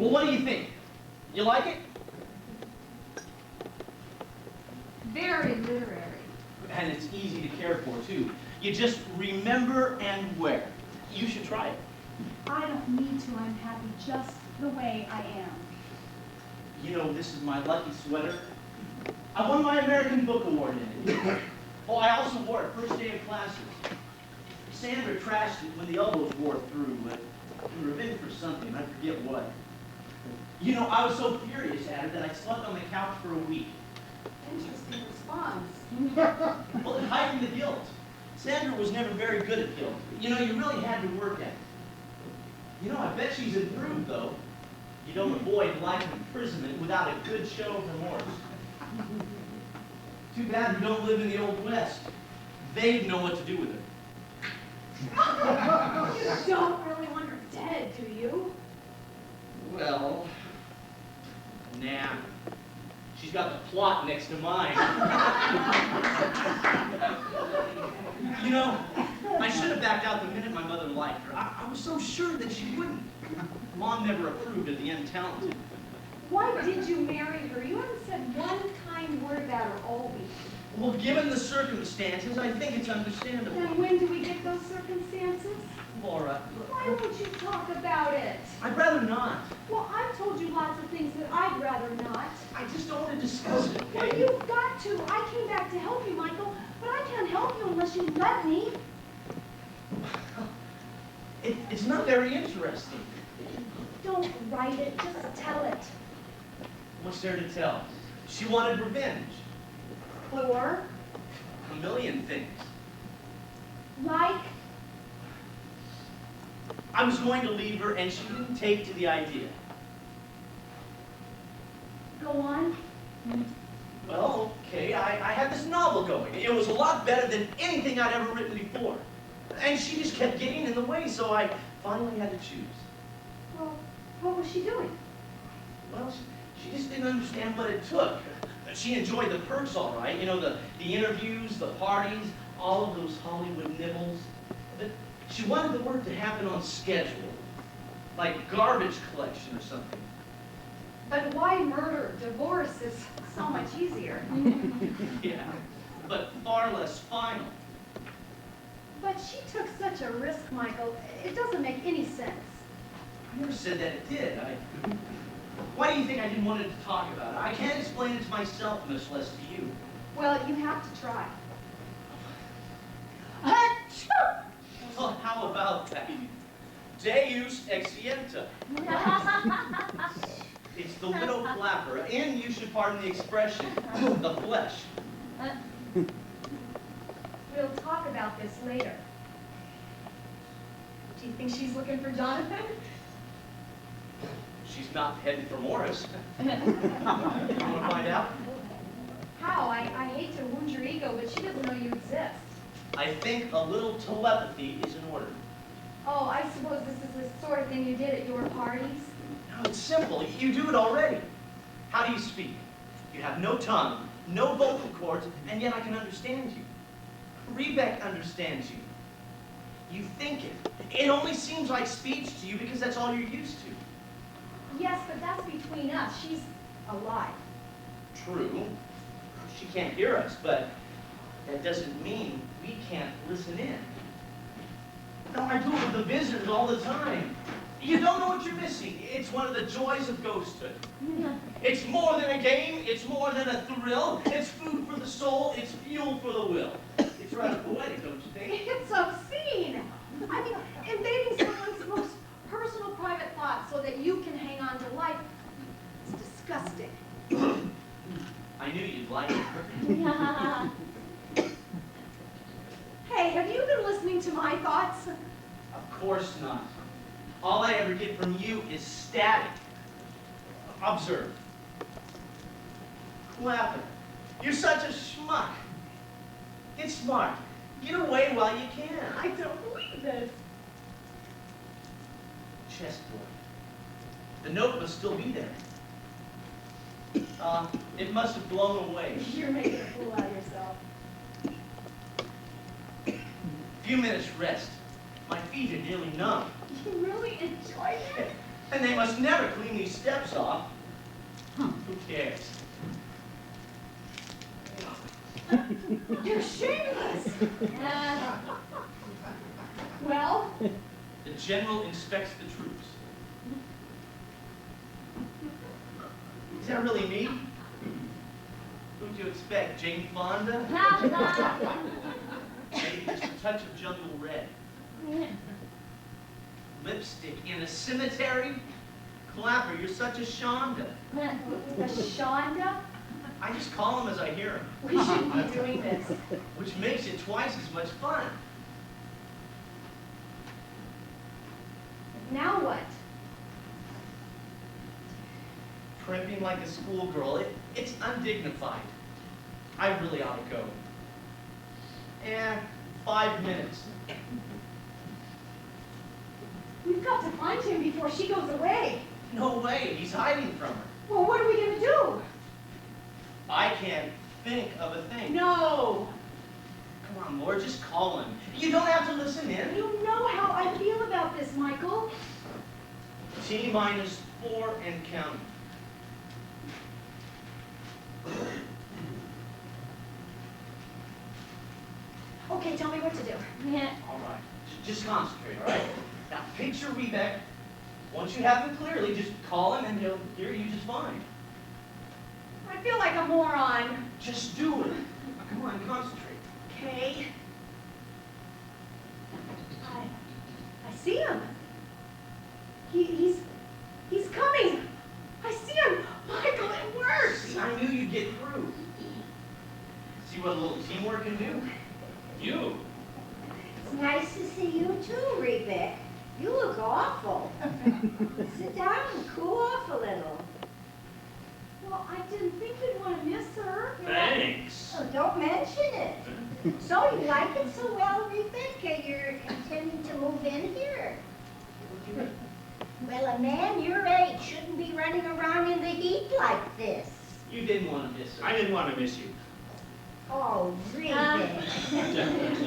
Well, what do you think? You like it? Very literary. And it's easy to care for, too. You just remember and wear. You should try it. I don't need to. I'm happy just the way I am. You know, this is my lucky sweater. I won my American Book Award in it. Oh, I also wore it first day of classes. Sandra trashed it when the elbows wore through, but in revenge for something, I forget what. You know, I was so furious at her that I slept on the couch for a week. Interesting response. Well, it heightened the guilt. Sandra was never very good at guilt. You know, you really had to work at it. You know, I bet she's improved, though. You don't avoid life imprisonment without a good show of remorse. Too bad we don't live in the Old West. They'd know what to do with her. You don't really want her dead, do you? Well, nah. She's got the plot next to mine. You know, I should have backed out the minute my mother liked her. I was so sure that she wouldn't. Mom never approved of the untalented. Why did you marry her? You haven't said one kind word about her all week. Well, given the circumstances, I think it's understandable. And when do we get those circumstances? Laura. Why won't you talk about it? I'd rather not. Well, I've told you lots of things that I'd rather not. I just don't want to discuss it, okay? Well, you've got to. I came back to help you, Michael, but I can't help you unless you let me. It's not very interesting. Don't write it, just tell it. What's there to tell? She wanted revenge. Or? A million things. Like? I was going to leave her, and she didn't take to the idea. Go on. Well, okay, I had this novel going. It was a lot better than anything I'd ever written before. And she just kept getting in the way, so I finally had to choose. Well, what was she doing? Well, she just didn't understand what it took. She enjoyed the perks all right, you know, the interviews, the parties, all of those Hollywood nibbles. But she wanted the work to happen on schedule, like garbage collection or something. But why murder? Divorce is so much easier. Yeah, but far less final. But she took such a risk, Michael. It doesn't make any sense. I never said that it did. Why do you think I didn't want to talk about it? I can't explain it to myself, much less to you. Well, you have to try. Well, how about that? Deus exienta. It's the widow Klapper, and you should pardon the expression, the flesh. We'll talk about this later. Do you think she's looking for Jonathan? She's not heading for Morris. You want to find out? How? I hate to wound your ego, but she doesn't know you exist. I think a little telepathy is in order. Oh, I suppose this is the sort of thing you did at your parties? No, it's simple. You do it already. How do you speak? You have no tongue, no vocal cords, and yet I can understand you. Rebeck understands you. You think it. It only seems like speech to you because that's all you're used to. Yes, but that's between us. She's alive. True. She can't hear us, but that doesn't mean we can't listen in. No, I do it with the visitors all the time. You don't know what you're missing. It's one of the joys of ghosthood. It's more than a game. It's more than a thrill. It's food for the soul. It's fuel for the will. It's rather poetic, don't you think? It's obscene. I mean, invading someone's most personal, private thoughts so that you can hang on to life. It's disgusting. I knew you'd like it. Hey, have you been listening to my thoughts? Of course not. All I ever get from you is static. Observe. Klapper, you're such a schmuck. Get smart. Get away while you can. I don't believe this. Chessboard. The note must still be there. It must have blown away. You're making a fool out of yourself. Few minutes rest. My feet are nearly numb. You really enjoyed it? And they must never clean these steps off. Who cares? You're shameless. Well? The general inspects the troops. Is that really me? Who'd you expect, Jane Fonda? Maybe just a touch of jungle red. Lipstick in a cemetery? Klapper, you're such a Shonda. A Shonda? I just call him as I hear him. We shouldn't be doing this. Which makes it twice as much fun. Now what? Primping like a schoolgirl, it's undignified. I really ought to go. 5 minutes. We've got to find him before she goes away. No way, he's hiding from her. Well, what are we going to do? I can't think of a thing. No. Come on, Laura, just call him. You don't have to listen in. You know how I feel about this, Michael. T-4 and counting. Okay, tell me what to do. All right, just concentrate, all right? Now, picture Rebeck. Once you have him clearly, just call him and he'll hear you just fine. I feel like a moron. Just do it. Now, come on, concentrate. Okay. I see him. He's coming. I see him. Michael, it works. See, I knew you'd get through. See what a little teamwork can do? You. It's nice to see you too, Rebeck. You look awful. Sit down and cool off a little. Well, I didn't think you'd want to miss her. Thanks. Oh, don't mention it. So you like it so well, Rebeck, you're intending to move in here? Well, a man your age shouldn't be running around in the heat like this. You didn't want to miss her. I didn't want to miss you. Oh, Rebeck.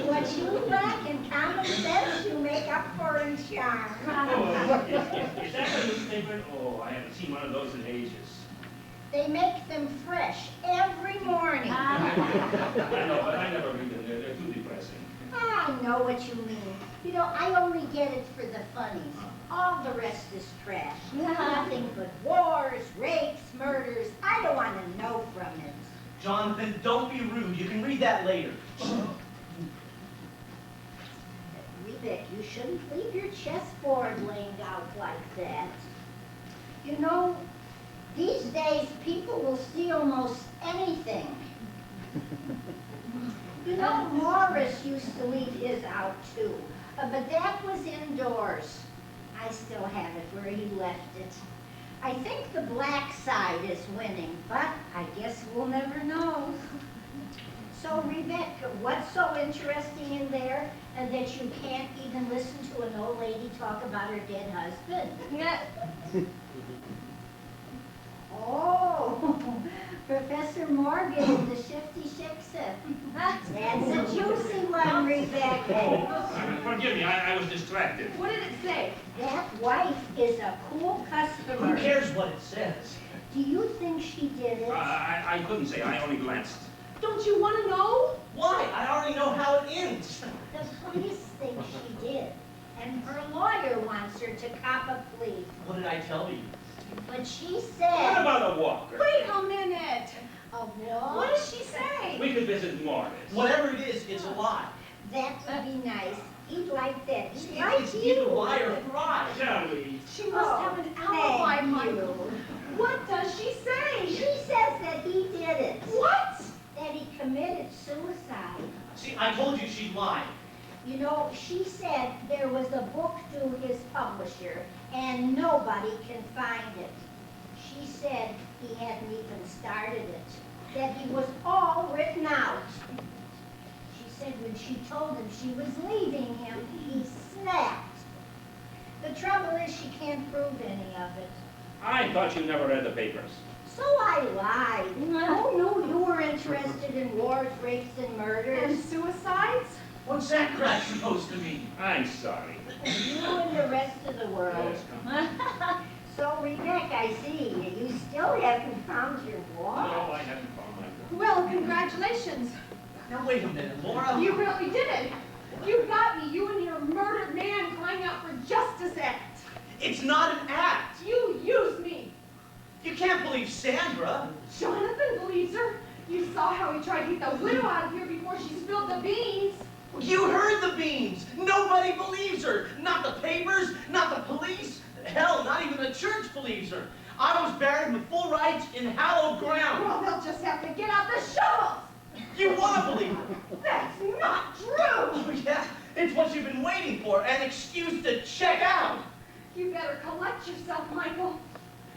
What you lack in common sense, you make up for in charm. Oh, is that a newspaper? Oh, I haven't seen one of those in ages. They make them fresh every morning. I know, but I never read them. They're too depressing. I know what you mean. You know, I only get it for the funnies. All the rest is trash. Nothing but wars, rapes, murders. I don't want to know from it. Jonathan, don't be rude. You can read that later. Rebeck, you shouldn't leave your chessboard laying out like that. You know, these days people will steal most anything. You know, Morris used to leave his out too, but that was indoors. I still have it where he left it. I think the black side is winning, but I guess we'll never know. So, Rebecca, what's so interesting in there that you can't even listen to an old lady talk about her dead husband? Oh, Professor Morgan and the Shifty Shiksa. That's a juicy one, Rebecca. Oh, forgive me, I was distracted. What did it say? That wife is a cool Who customer. cares what it says? Do you think she did it? I couldn't say. I only glanced. Don't you want to know? Why? I already know how it ends. The police think she did, and her lawyer wants her to cop a plea. What did I tell you? But she What said, about a walker? Wait a minute. a what? What does she say? We could visit Morris. Whatever it is, it's a lie. That would be nice. He'd like that. He'd It's like either you. lie or fry. Shall we? She must have an alibi, thank Michael. you. What does she say? She says that he did it. What? That he committed suicide. See, I told you she'd lie. You know, she said there was a book to his publisher, and nobody can find it. She said he hadn't even started it, that he was all written out. She said when she told him she was leaving him, he snapped. The trouble is she can't prove any of it. I thought you never read the papers. So I lied. Oh, no, you were interested in wars, rapes, and And murders. suicides? What's that crap supposed to mean? I'm sorry. You and the rest of the world. Yes, come. So, Rebeck, I see, you still haven't found your No, wallet. I haven't found my book. Well, congratulations. Now, wait a minute, Laura. You really did it. You got me, you and your murdered man crying out for justice act. It's not an act. You used me. You can't believe Sandra. Jonathan believes her. You saw how he tried to get the widow out of here before she spilled the beans. You heard the beans. Nobody believes her. Not the papers, not the police. Hell, not even the church believes her. I was buried with full rights in hallowed ground. Well, they'll just have to get out the shovels. You want to believe her? That's not true. Oh, yeah. It's what you've been waiting for, an excuse to check out. You better collect yourself, Michael.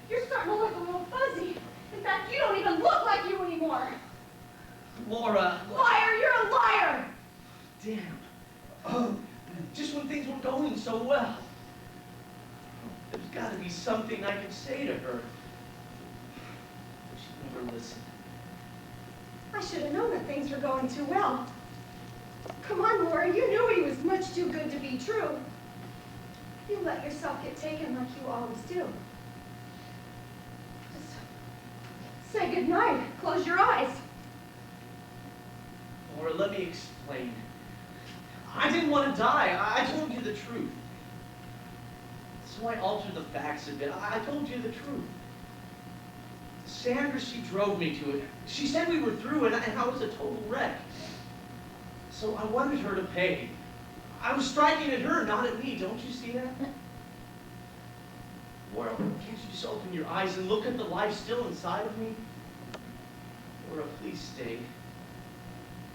You're starting to look a little fuzzy. In fact, you don't even look like you anymore. Laura. Liar, you're a liar. Damn. Oh, just when things were going so well. There's got to be something I can say to her. She'd never listen. I should have known that things were going too well. Come on, Laura, you knew he was much too good to be true. You let yourself get taken like you always do. Just say goodnight. Close your eyes. Laura, let me explain. I didn't want to die. I told you the truth. So I altered the facts a bit. I told you the truth. Sandra, she drove me to it. She said we were through and I was a total wreck. So I wanted her to pay. I was striking at her, not at me. Don't you see that? Laura, can't you just open your eyes and look at the life still inside of me? Laura, please stay.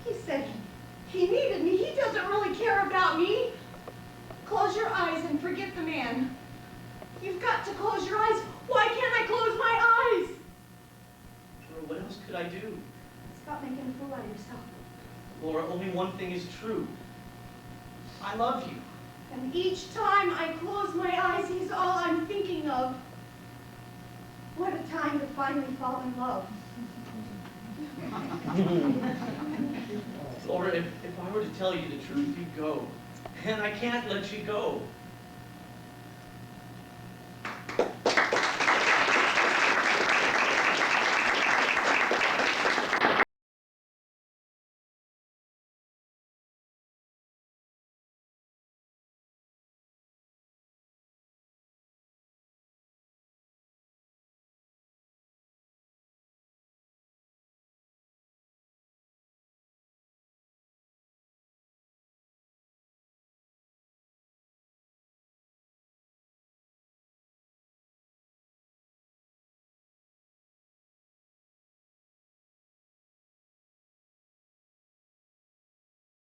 He said he needed me. He doesn't really care about me. Close your eyes and forget the man. You've got to close your eyes. Why can't I close my eyes? Laura, what else could I do? Stop making a fool out of yourself. Laura, only one thing is true. I love you. And each time I close my eyes, he's all I'm thinking of. What a time to finally fall in love. Laura, if I were to tell you the truth, you'd go. And I can't let you go.